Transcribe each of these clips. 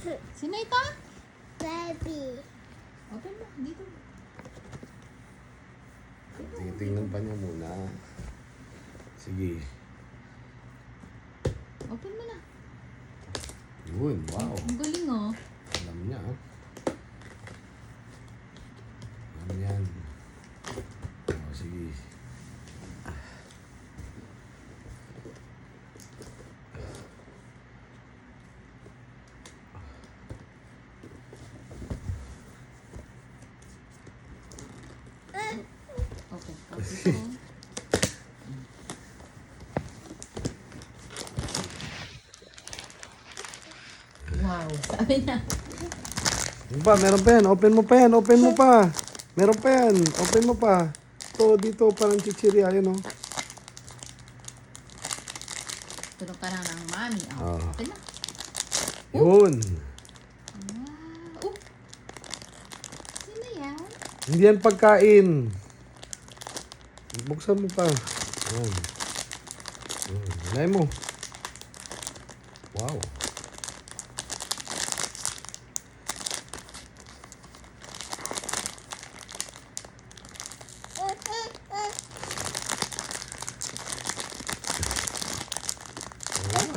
Sino ito? Baby. Open mo. Dito. Tingnan pa niya muna. Sige. Open mo na. Yun, wow. Ang galing oh. Alam niya, oh. Alam yan. Oh, sige. Open. Ito. Wow. Sabi niya. Ano pa? Meron pa yan. Open mo pa yan. Open mo pa. Meron pa yan. Open mo pa. Ito, dito, parang chichiri. Ayun, oh. Tulong ka na ng mami. Oh. Ah. Open na. Yun. Wow. Oh. Sino yan? Hindi yan pagkain. Buksan mo pa. Ayan. Hinay mo. Wow.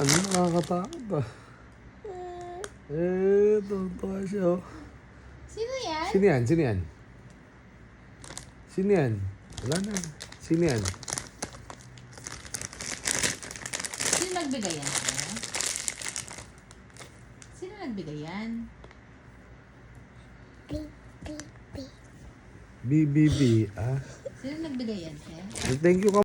Ano nakakatakot ah. Tuntua siya oh. Sino yan? Sino yan? Sino yan? Sino yan? Wala na. Sino yan? Sino nagbigay yan? Sino nagbigay yan? BBB ah. Sino nagbigay yan? Thank you ka